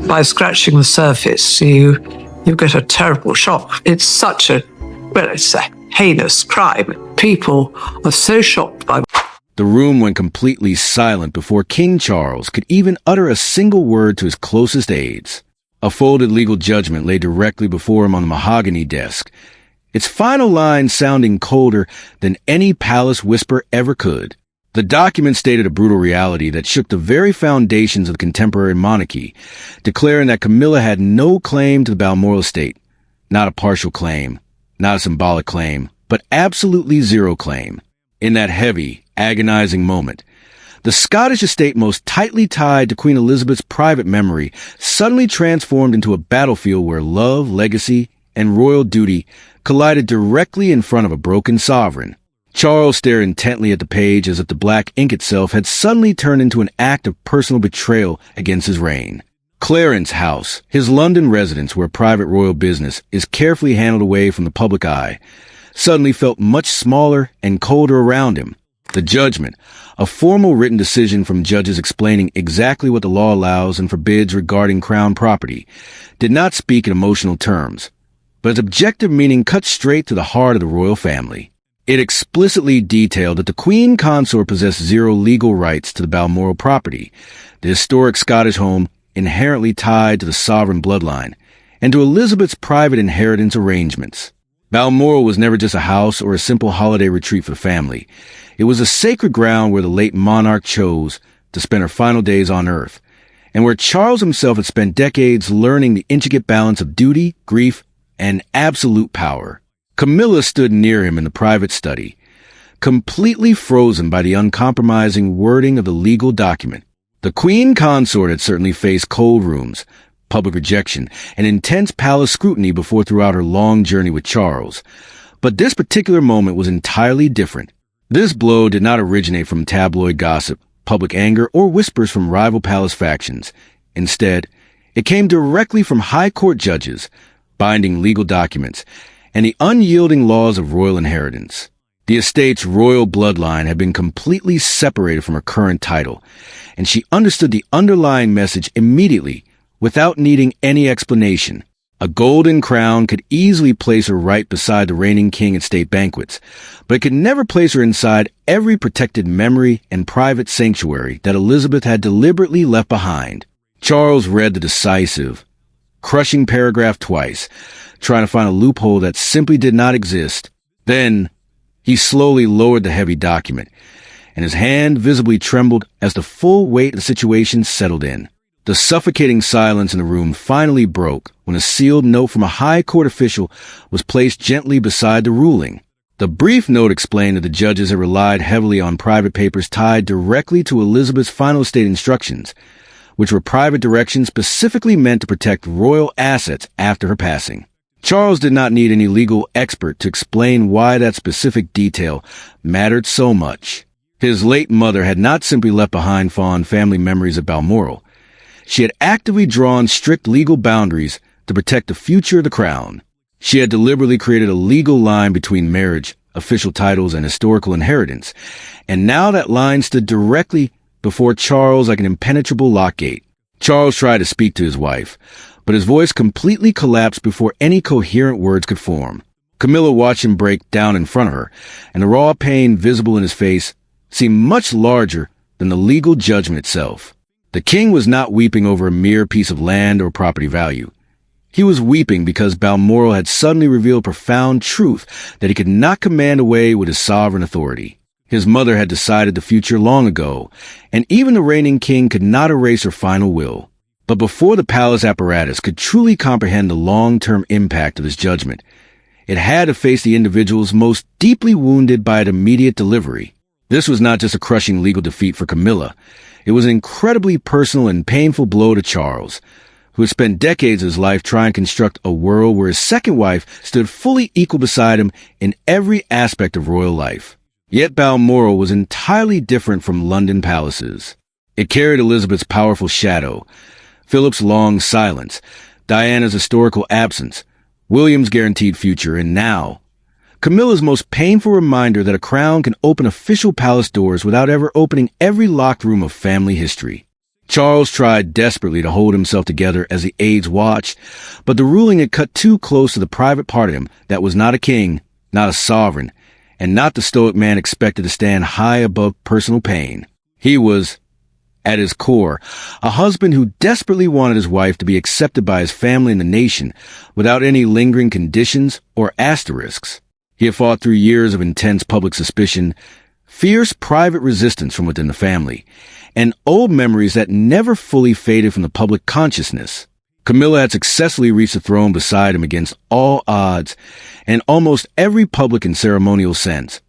by scratching the surface, you get a terrible shock. It's such it's a heinous crime. People are so shocked by. The room went completely silent before King Charles could even utter a single word to his closest aides. A folded legal judgment lay directly before him on the mahogany desk, its final line sounding colder than any palace whisper ever could. The document stated a brutal reality that shook the very foundations of the contemporary monarchy, declaring that Camilla had no claim to the Balmoral Estate. Not a partial claim, not a symbolic claim, but absolutely zero claim. In that heavy, agonizing moment, the Scottish estate most tightly tied to Queen Elizabeth's private memory suddenly transformed into a battlefield where love, legacy, and royal duty collided directly in front of a broken sovereign. Charles stared intently at the page as if the black ink itself had suddenly turned into an act of personal betrayal against his reign. Clarence House, his London residence where private royal business is carefully handled away from the public eye, suddenly felt much smaller and colder around him. The judgment, a formal written decision from judges explaining exactly what the law allows and forbids regarding crown property, did not speak in emotional terms, but its objective meaning cut straight to the heart of the royal family. It explicitly detailed that the Queen Consort possessed zero legal rights to the Balmoral property, the historic Scottish home inherently tied to the sovereign bloodline, and to Elizabeth's private inheritance arrangements. Balmoral was never just a house or a simple holiday retreat for the family. It was a sacred ground where the late monarch chose to spend her final days on earth, and where Charles himself had spent decades learning the intricate balance of duty, grief, and absolute power. Camilla stood near him in the private study, completely frozen by the uncompromising wording of the legal document. The Queen Consort had certainly faced cold rooms, public rejection, and intense palace scrutiny before throughout her long journey with Charles. But this particular moment was entirely different. This blow did not originate from tabloid gossip, public anger, or whispers from rival palace factions. Instead, it came directly from high court judges, binding legal documents, and the unyielding laws of royal inheritance. The estate's royal bloodline had been completely separated from her current title, and she understood the underlying message immediately, without needing any explanation. A golden crown could easily place her right beside the reigning king at state banquets, but it could never place her inside every protected memory and private sanctuary that Elizabeth had deliberately left behind. Charles read the decisive, crushing paragraph twice, trying to find a loophole that simply did not exist. Then, he slowly lowered the heavy document, and his hand visibly trembled as the full weight of the situation settled in. The suffocating silence in the room finally broke when a sealed note from a high court official was placed gently beside the ruling. The brief note explained that the judges had relied heavily on private papers tied directly to Elizabeth's final estate instructions, which were private directions specifically meant to protect royal assets after her passing. Charles did not need any legal expert to explain why that specific detail mattered so much. His late mother had not simply left behind fond family memories of Balmoral. She had actively drawn strict legal boundaries to protect the future of the crown. She had deliberately created a legal line between marriage, official titles, and historical inheritance, and now that line stood directly before Charles like an impenetrable lockgate. Charles tried to speak to his wife, but his voice completely collapsed before any coherent words could form. Camilla watched him break down in front of her, and the raw pain visible in his face seemed much larger than the legal judgment itself. The king was not weeping over a mere piece of land or property value. He was weeping because Balmoral had suddenly revealed profound truth that he could not command away with his sovereign authority. His mother had decided the future long ago, and even the reigning king could not erase her final will. But before the palace apparatus could truly comprehend the long-term impact of this judgment, it had to face the individuals most deeply wounded by its immediate delivery. This was not just a crushing legal defeat for Camilla. It was an incredibly personal and painful blow to Charles, who had spent decades of his life trying to construct a world where his second wife stood fully equal beside him in every aspect of royal life. Yet Balmoral was entirely different from London palaces. It carried Elizabeth's powerful shadow, Philip's long silence, Diana's historical absence, William's guaranteed future, and now, Camilla's most painful reminder that a crown can open official palace doors without ever opening every locked room of family history. Charles tried desperately to hold himself together as the aides watched, but the ruling had cut too close to the private part of him that was not a king, not a sovereign, and not the stoic man expected to stand high above personal pain. He was, at his core, a husband who desperately wanted his wife to be accepted by his family and the nation without any lingering conditions or asterisks. He had fought through years of intense public suspicion, fierce private resistance from within the family, and old memories that never fully faded from the public consciousness. Camilla had successfully reached the throne beside him against all odds and almost every public and ceremonial sense.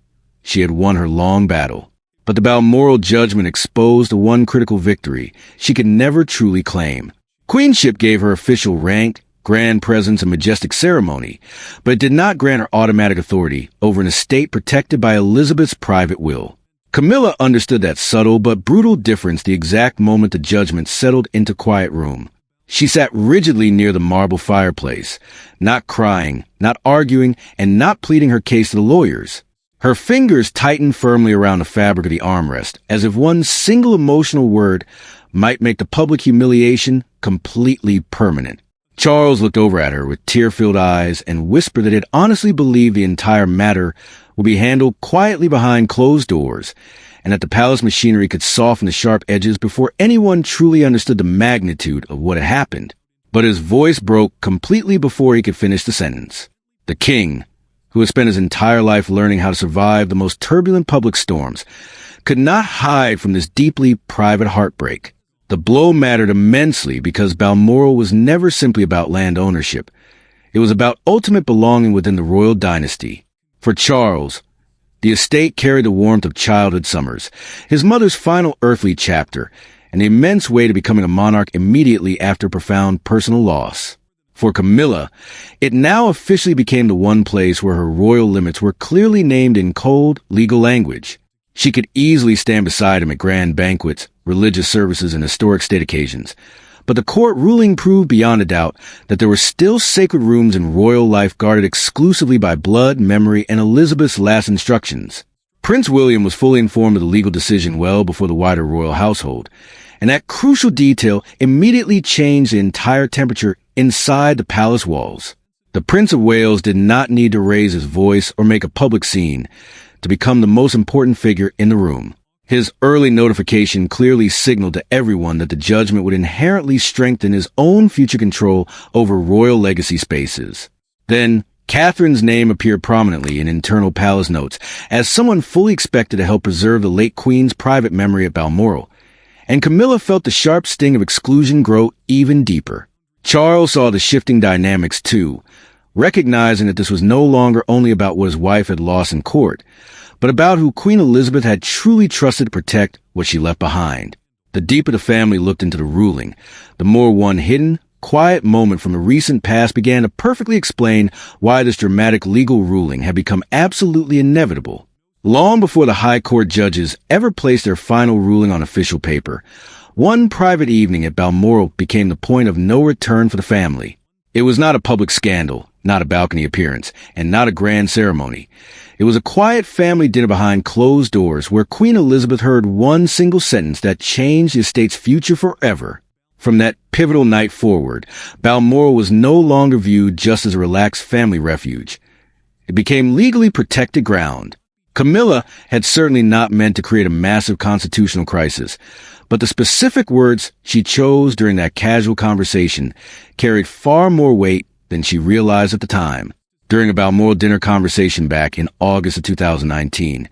She had won her long battle. But the Balmoral judgment exposed the one critical victory she could never truly claim. Queenship gave her official rank, grand presence, and majestic ceremony, but it did not grant her automatic authority over an estate protected by Elizabeth's private will. Camilla understood that subtle but brutal difference the exact moment the judgment settled into quiet room. She sat rigidly near the marble fireplace, not crying, not arguing, and not pleading her case to the lawyers. Her fingers tightened firmly around the fabric of the armrest, as if one single emotional word might make the public humiliation completely permanent. Charles looked over at her with tear-filled eyes and whispered that he had honestly believed the entire matter would be handled quietly behind closed doors, and that the palace machinery could soften the sharp edges before anyone truly understood the magnitude of what had happened. But his voice broke completely before he could finish the sentence. The king, who had spent his entire life learning how to survive the most turbulent public storms, could not hide from this deeply private heartbreak. The blow mattered immensely because Balmoral was never simply about land ownership. It was about ultimate belonging within the royal dynasty. For Charles, the estate carried the warmth of childhood summers, his mother's final earthly chapter, and the immense weight of becoming a monarch immediately after profound personal loss. For Camilla, it now officially became the one place where her royal limits were clearly named in cold, legal language. She could easily stand beside him at grand banquets, religious services, and historic state occasions. But the court ruling proved beyond a doubt that there were still sacred rooms in royal life guarded exclusively by blood, memory, and Elizabeth's last instructions. Prince William was fully informed of the legal decision well before the wider royal household, and that crucial detail immediately changed the entire temperature inside the palace walls. The Prince of Wales did not need to raise his voice or make a public scene to become the most important figure in the room. His early notification clearly signaled to everyone that the judgment would inherently strengthen his own future control over royal legacy spaces. Then, Catherine's name appeared prominently in internal palace notes as someone fully expected to help preserve the late queen's private memory at Balmoral, and Camilla felt the sharp sting of exclusion grow even deeper. Charles saw the shifting dynamics too, recognizing that this was no longer only about what his wife had lost in court, but about who Queen Elizabeth had truly trusted to protect what she left behind. The deeper the family looked into the ruling, the more one hidden, quiet moment from the recent past began to perfectly explain why this dramatic legal ruling had become absolutely inevitable. Long before the High Court judges ever placed their final ruling on official paper, one private evening at Balmoral became the point of no return for the family. It was not a public scandal, not a balcony appearance, and not a grand ceremony. It was a quiet family dinner behind closed doors where Queen Elizabeth heard one single sentence that changed the estate's future forever. From that pivotal night forward, Balmoral was no longer viewed just as a relaxed family refuge. It became legally protected ground. Camilla had certainly not meant to create a massive constitutional crisis, but the specific words she chose during that casual conversation carried far more weight than she realized at the time. During a Balmoral dinner conversation back in August of 2019,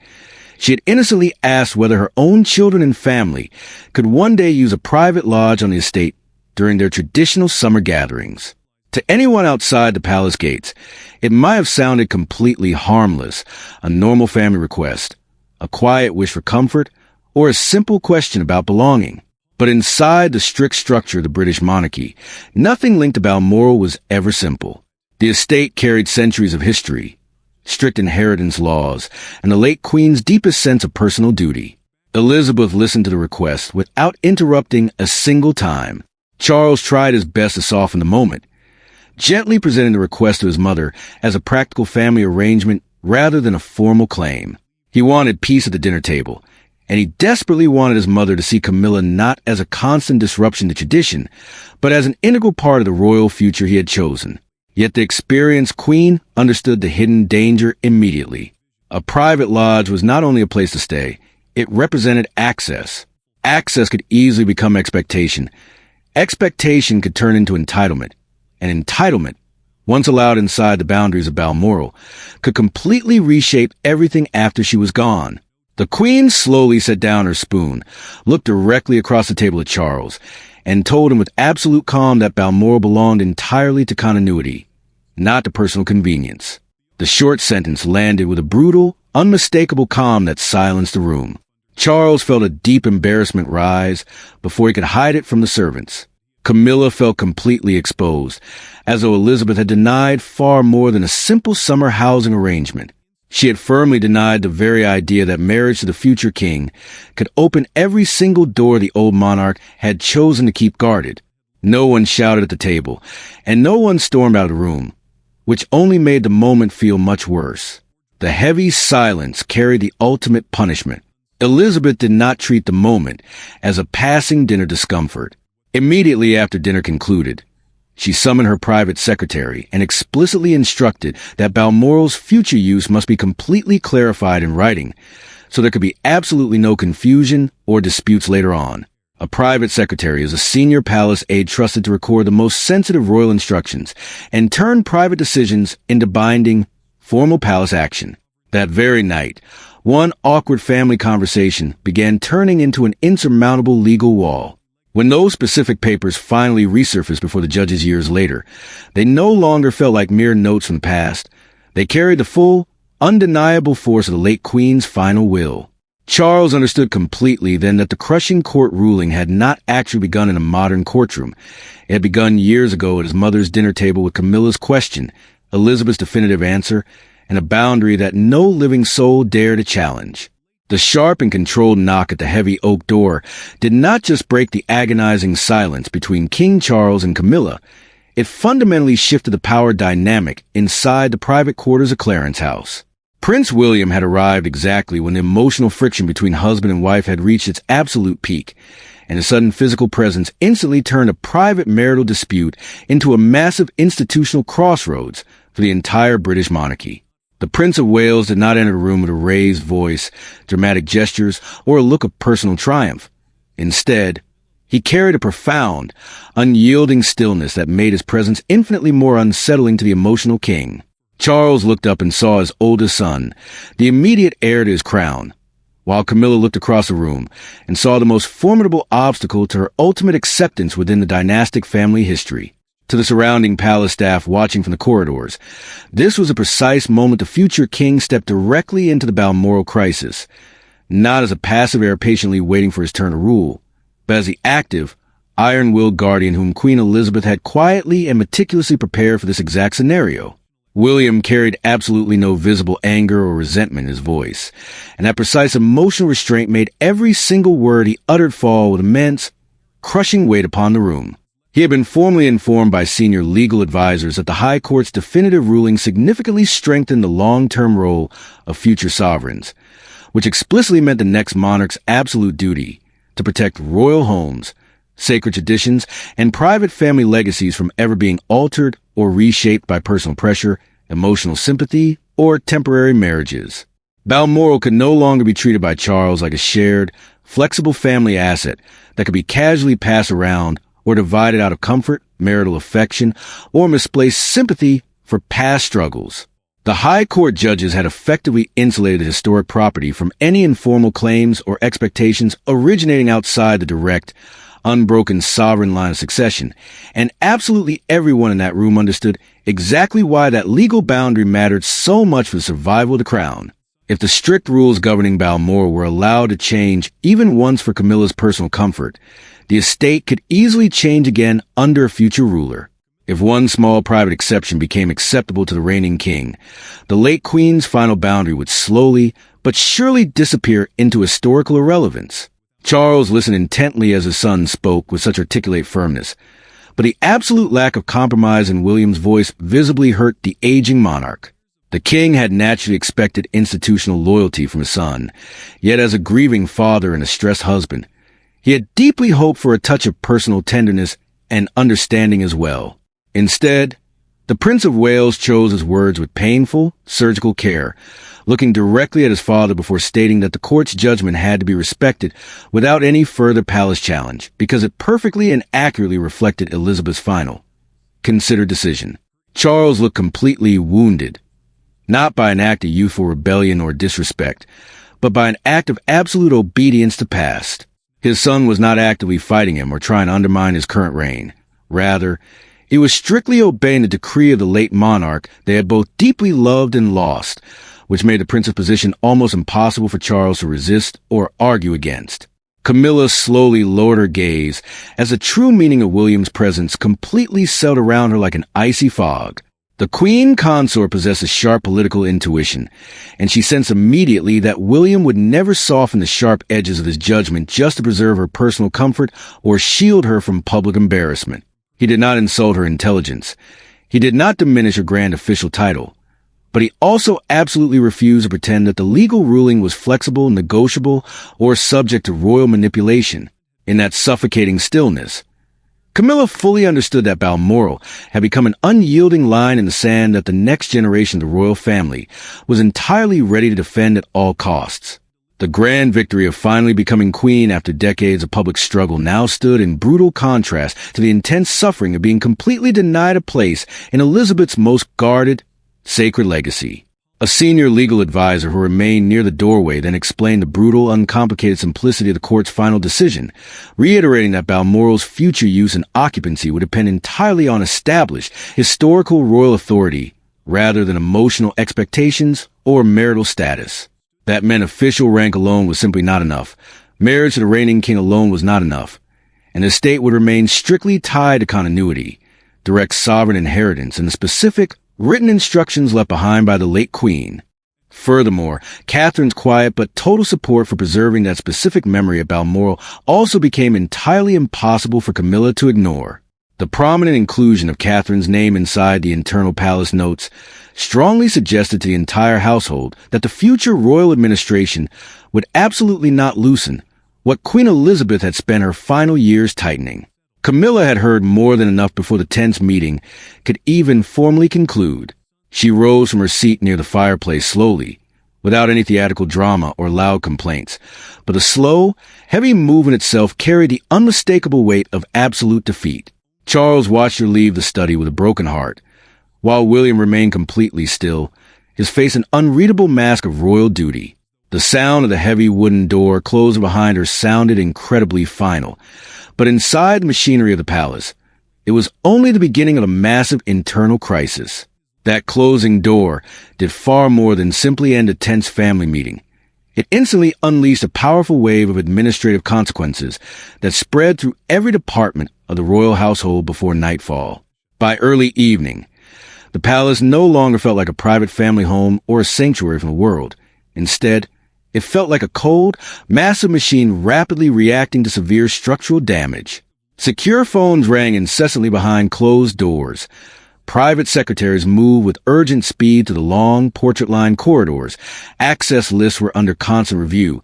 she had innocently asked whether her own children and family could one day use a private lodge on the estate during their traditional summer gatherings. To anyone outside the palace gates, it might have sounded completely harmless, a normal family request, a quiet wish for comfort, or a simple question about belonging. But inside the strict structure of the British monarchy, nothing linked to Balmoral was ever simple. The estate carried centuries of history, strict inheritance laws, and the late Queen's deepest sense of personal duty. Elizabeth listened to the request without interrupting a single time. Charles tried his best to soften the moment, gently presenting the request to his mother as a practical family arrangement rather than a formal claim. He wanted peace at the dinner table, and he desperately wanted his mother to see Camilla not as a constant disruption to tradition, but as an integral part of the royal future he had chosen. Yet the experienced queen understood the hidden danger immediately. A private lodge was not only a place to stay, it represented access. Access could easily become expectation. Expectation could turn into entitlement. And entitlement, once allowed inside the boundaries of Balmoral, could completely reshape everything after she was gone. The queen slowly set down her spoon, looked directly across the table at Charles, and told him with absolute calm that Balmoral belonged entirely to continuity, not to personal convenience. The short sentence landed with a brutal, unmistakable calm that silenced the room. Charles felt a deep embarrassment rise before he could hide it from the servants. Camilla felt completely exposed, as though Elizabeth had denied far more than a simple summer housing arrangement. She had firmly denied the very idea that marriage to the future king could open every single door the old monarch had chosen to keep guarded. No one shouted at the table, and no one stormed out of the room, which only made the moment feel much worse. The heavy silence carried the ultimate punishment. Elizabeth did not treat the moment as a passing dinner discomfort. Immediately after dinner concluded, she summoned her private secretary and explicitly instructed that Balmoral's future use must be completely clarified in writing, so there could be absolutely no confusion or disputes later on. A private secretary is a senior palace aide trusted to record the most sensitive royal instructions and turn private decisions into binding, formal palace action. That very night, one awkward family conversation began turning into an insurmountable legal wall. When those specific papers finally resurfaced before the judges years later, they no longer felt like mere notes from the past. They carried the full, undeniable force of the late Queen's final will. Charles understood completely then that the crushing court ruling had not actually begun in a modern courtroom. It had begun years ago at his mother's dinner table with Camilla's question, Elizabeth's definitive answer, and a boundary that no living soul dared to challenge. The sharp and controlled knock at the heavy oak door did not just break the agonizing silence between King Charles and Camilla. It fundamentally shifted the power dynamic inside the private quarters of Clarence House. Prince William had arrived exactly when the emotional friction between husband and wife had reached its absolute peak, and his sudden physical presence instantly turned a private marital dispute into a massive institutional crossroads for the entire British monarchy. The Prince of Wales did not enter the room with a raised voice, dramatic gestures, or a look of personal triumph. Instead, he carried a profound, unyielding stillness that made his presence infinitely more unsettling to the emotional king. Charles looked up and saw his oldest son, the immediate heir to his crown, while Camilla looked across the room and saw the most formidable obstacle to her ultimate acceptance within the dynastic family history. To the surrounding palace staff watching from the corridors, this was a precise moment the future king stepped directly into the Balmoral crisis, not as a passive heir patiently waiting for his turn to rule, but as the active, iron-willed guardian whom Queen Elizabeth had quietly and meticulously prepared for this exact scenario. William carried absolutely no visible anger or resentment in his voice, and that precise emotional restraint made every single word he uttered fall with immense, crushing weight upon the room. He had been formally informed by senior legal advisors that the High Court's definitive ruling significantly strengthened the long-term role of future sovereigns, which explicitly meant the next monarch's absolute duty to protect royal homes, sacred traditions, and private family legacies from ever being altered or reshaped by personal pressure, emotional sympathy, or temporary marriages. Balmoral could no longer be treated by Charles like a shared, flexible family asset that could be casually passed around or divided out of comfort, marital affection, or misplaced sympathy for past struggles. The High Court judges had effectively insulated historic property from any informal claims or expectations originating outside the direct, unbroken sovereign line of succession, and absolutely everyone in that room understood exactly why that legal boundary mattered so much for the survival of the crown. If the strict rules governing Balmoral were allowed to change even once for Camilla's personal comfort, the estate could easily change again under a future ruler. If one small private exception became acceptable to the reigning king, the late Queen's final boundary would slowly but surely disappear into historical irrelevance. Charles listened intently as his son spoke with such articulate firmness, but the absolute lack of compromise in William's voice visibly hurt the aging monarch. The king had naturally expected institutional loyalty from his son, yet as a grieving father and a stressed husband, he had deeply hoped for a touch of personal tenderness and understanding as well. Instead, the Prince of Wales chose his words with painful, surgical care, looking directly at his father before stating that the court's judgment had to be respected without any further palace challenge, because it perfectly and accurately reflected Elizabeth's final, considered decision. Charles looked completely wounded, not by an act of youthful rebellion or disrespect, but by an act of absolute obedience to past. His son was not actively fighting him or trying to undermine his current reign. Rather, he was strictly obeying the decree of the late monarch they had both deeply loved and lost, which made the prince's position almost impossible for Charles to resist or argue against. Camilla slowly lowered her gaze as the true meaning of William's presence completely settled around her like an icy fog. The queen consort possessed a sharp political intuition, and she sensed immediately that William would never soften the sharp edges of his judgment just to preserve her personal comfort or shield her from public embarrassment. He did not insult her intelligence. He did not diminish her grand official title. But he also absolutely refused to pretend that the legal ruling was flexible, negotiable, or subject to royal manipulation. In that suffocating stillness, Camilla fully understood that Balmoral had become an unyielding line in the sand that the next generation of the royal family was entirely ready to defend at all costs. The grand victory of finally becoming queen after decades of public struggle now stood in brutal contrast to the intense suffering of being completely denied a place in Elizabeth's most guarded, sacred legacy. A senior legal advisor who remained near the doorway then explained the brutal, uncomplicated simplicity of the court's final decision, reiterating that Balmoral's future use and occupancy would depend entirely on established, historical royal authority, rather than emotional expectations or marital status. That meant official rank alone was simply not enough. Marriage to the reigning king alone was not enough. And the state would remain strictly tied to continuity, direct sovereign inheritance, and the specific, written instructions left behind by the late queen. Furthermore, Catherine's quiet but total support for preserving that specific memory of Balmoral also became entirely impossible for Camilla to ignore. The prominent inclusion of Catherine's name inside the internal palace notes strongly suggested to the entire household that the future royal administration would absolutely not loosen what Queen Elizabeth had spent her final years tightening. Camilla had heard more than enough before the tense meeting could even formally conclude. She rose from her seat near the fireplace slowly, without any theatrical drama or loud complaints, but the slow, heavy movement itself carried the unmistakable weight of absolute defeat. Charles watched her leave the study with a broken heart, while William remained completely still, his face an unreadable mask of royal duty. The sound of the heavy wooden door closing behind her sounded incredibly final, but inside the machinery of the palace, it was only the beginning of a massive internal crisis. That closing door did far more than simply end a tense family meeting. It instantly unleashed a powerful wave of administrative consequences that spread through every department of the royal household before nightfall. By early evening, the palace no longer felt like a private family home or a sanctuary from the world. Instead, it felt like a cold, massive machine rapidly reacting to severe structural damage. Secure phones rang incessantly behind closed doors. Private secretaries moved with urgent speed to the long, portrait-lined corridors. Access lists were under constant review.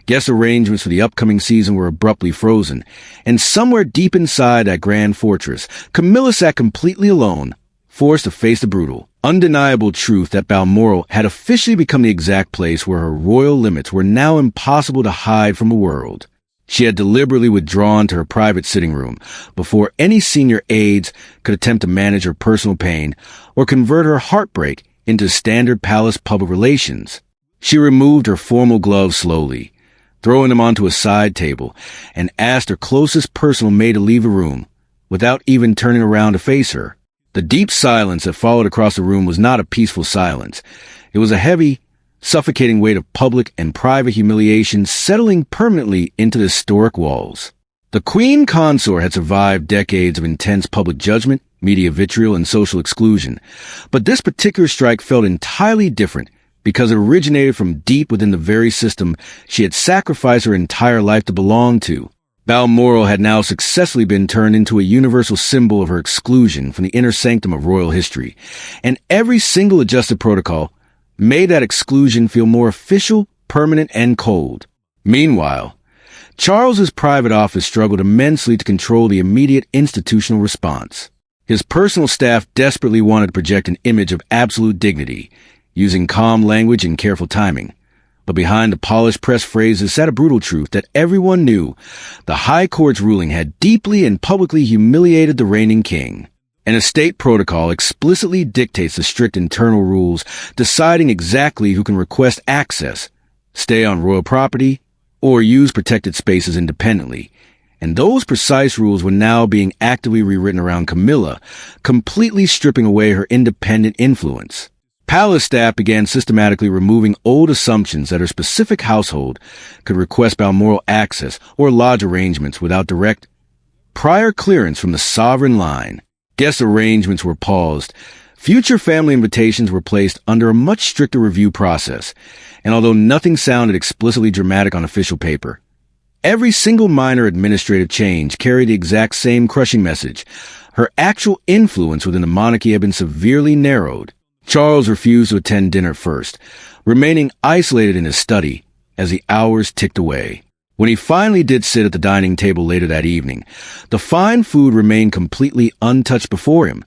Guest arrangements for the upcoming season were abruptly frozen. And somewhere deep inside that grand fortress, Camilla sat completely alone, forced to face the brutal, undeniable truth that Balmoral had officially become the exact place where her royal limits were now impossible to hide from the world. She had deliberately withdrawn to her private sitting room before any senior aides could attempt to manage her personal pain or convert her heartbreak into standard palace public relations. She removed her formal gloves slowly, throwing them onto a side table, and asked her closest personal maid to leave the room, without even turning around to face her. The deep silence that followed across the room was not a peaceful silence. It was a heavy, suffocating weight of public and private humiliation settling permanently into the historic walls. The queen consort had survived decades of intense public judgment, media vitriol, and social exclusion. But this particular strike felt entirely different because it originated from deep within the very system she had sacrificed her entire life to belong to. Balmoral had now successfully been turned into a universal symbol of her exclusion from the inner sanctum of royal history, and every single adjusted protocol made that exclusion feel more official, permanent, and cold. Meanwhile, Charles's private office struggled immensely to control the immediate institutional response. His personal staff desperately wanted to project an image of absolute dignity, using calm language and careful timing. But behind the polished press phrases sat a brutal truth that everyone knew. The High Court's ruling had deeply and publicly humiliated the reigning king. An estate protocol explicitly dictates the strict internal rules, deciding exactly who can request access, stay on royal property, or use protected spaces independently. And those precise rules were now being actively rewritten around Camilla, completely stripping away her independent influence. Palace staff began systematically removing old assumptions that her specific household could request Balmoral access or lodge arrangements without direct, prior clearance from the sovereign line. Guest arrangements were paused. Future family invitations were placed under a much stricter review process, and although nothing sounded explicitly dramatic on official paper, every single minor administrative change carried the exact same crushing message. Her actual influence within the monarchy had been severely narrowed. Charles refused to attend dinner first, remaining isolated in his study as the hours ticked away. When he finally did sit at the dining table later that evening, the fine food remained completely untouched before him,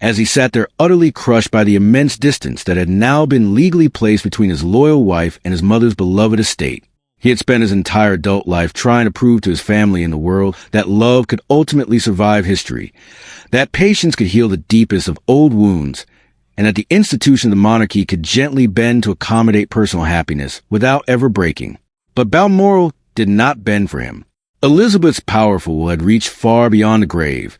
as he sat there utterly crushed by the immense distance that had now been legally placed between his loyal wife and his mother's beloved estate. He had spent his entire adult life trying to prove to his family and the world that love could ultimately survive history, that patience could heal the deepest of old wounds, and that the institution of the monarchy could gently bend to accommodate personal happiness without ever breaking. But Balmoral did not bend for him. Elizabeth's powerful will had reached far beyond the grave,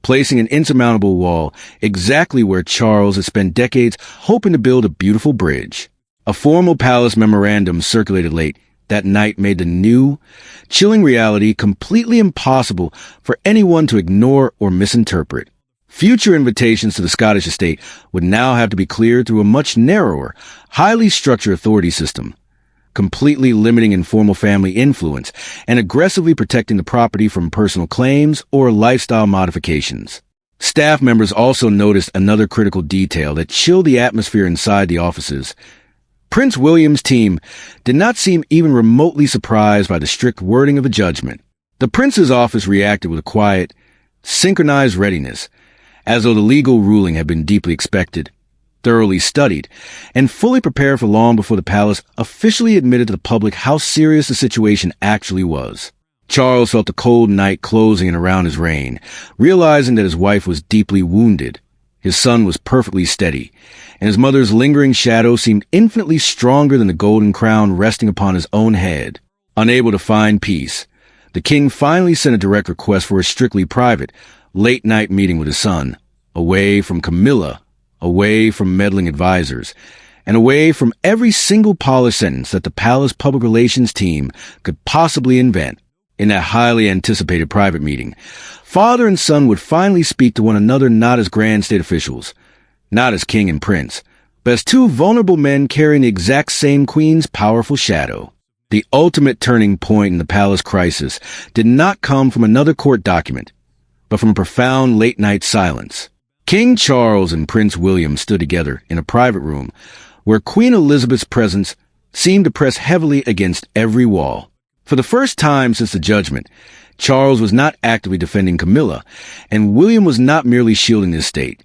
placing an insurmountable wall exactly where Charles had spent decades hoping to build a beautiful bridge. A formal palace memorandum circulated late that night made the new, chilling reality completely impossible for anyone to ignore or misinterpret. Future invitations to the Scottish estate would now have to be cleared through a much narrower, highly structured authority system, completely limiting informal family influence and aggressively protecting the property from personal claims or lifestyle modifications. Staff members also noticed another critical detail that chilled the atmosphere inside the offices. Prince William's team did not seem even remotely surprised by the strict wording of the judgment. The prince's office reacted with a quiet, synchronized readiness, as though the legal ruling had been deeply expected, thoroughly studied, and fully prepared for long before the palace officially admitted to the public how serious the situation actually was. Charles felt the cold night closing in around his reign, realizing that his wife was deeply wounded. His son was perfectly steady, and his mother's lingering shadow seemed infinitely stronger than the golden crown resting upon his own head. Unable to find peace, the king finally sent a direct request for a strictly private, late-night meeting with his son, away from Camilla, away from meddling advisors, and away from every single polished sentence that the palace public relations team could possibly invent. In that highly anticipated private meeting, father and son would finally speak to one another not as grand state officials, not as king and prince, but as two vulnerable men carrying the exact same queen's powerful shadow. The ultimate turning point in the palace crisis did not come from another court document, but from a profound late-night silence. King Charles and Prince William stood together in a private room where Queen Elizabeth's presence seemed to press heavily against every wall. For the first time since the judgment, Charles was not actively defending Camilla, and William was not merely shielding the estate.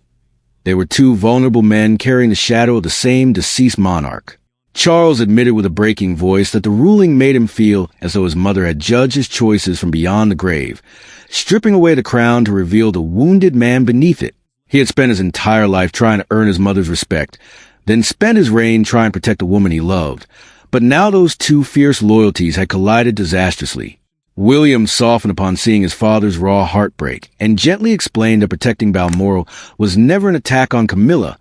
They were two vulnerable men carrying the shadow of the same deceased monarch. Charles admitted with a breaking voice that the ruling made him feel as though his mother had judged his choices from beyond the grave, stripping away the crown to reveal the wounded man beneath it. He had spent his entire life trying to earn his mother's respect, then spent his reign trying to protect the woman he loved. But now those two fierce loyalties had collided disastrously. William softened upon seeing his father's raw heartbreak and gently explained that protecting Balmoral was never an attack on Camilla,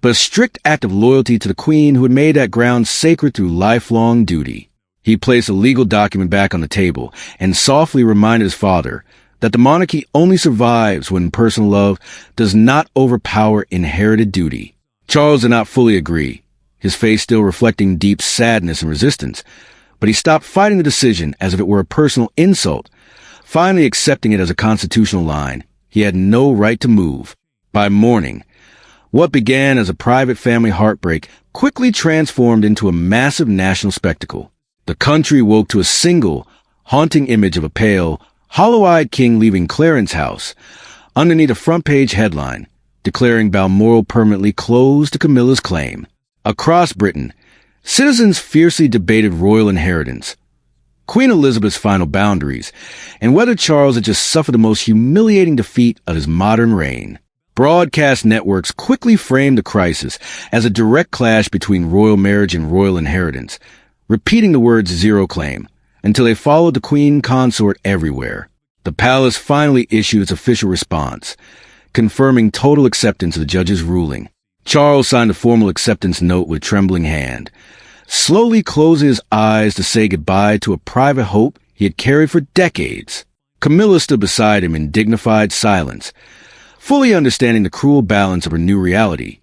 but a strict act of loyalty to the queen who had made that ground sacred through lifelong duty. He placed a legal document back on the table and softly reminded his father that the monarchy only survives when personal love does not overpower inherited duty. Charles did not fully agree, his face still reflecting deep sadness and resistance, but he stopped fighting the decision as if it were a personal insult, finally accepting it as a constitutional line. He had no right to move. By morning, what began as a private family heartbreak quickly transformed into a massive national spectacle. The country woke to a single, haunting image of a pale, hollow-eyed king leaving Clarence House, underneath a front-page headline, declaring Balmoral permanently closed to Camilla's claim. Across Britain, citizens fiercely debated royal inheritance, Queen Elizabeth's final boundaries, and whether Charles had just suffered the most humiliating defeat of his modern reign. Broadcast networks quickly framed the crisis as a direct clash between royal marriage and royal inheritance, repeating the words zero claim, until they followed the Queen consort everywhere. The palace finally issued its official response, confirming total acceptance of the judge's ruling. Charles signed a formal acceptance note with trembling hand, slowly closing his eyes to say goodbye to a private hope he had carried for decades. Camilla stood beside him in dignified silence, fully understanding the cruel balance of her new reality.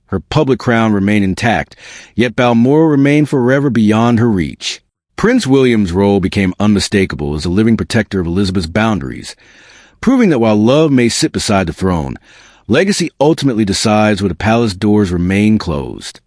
Her public crown remained intact, yet Balmoral remained forever beyond her reach. Prince William's role became unmistakable as a living protector of Elizabeth's boundaries, proving that while love may sit beside the throne, legacy ultimately decides where the palace doors remain closed.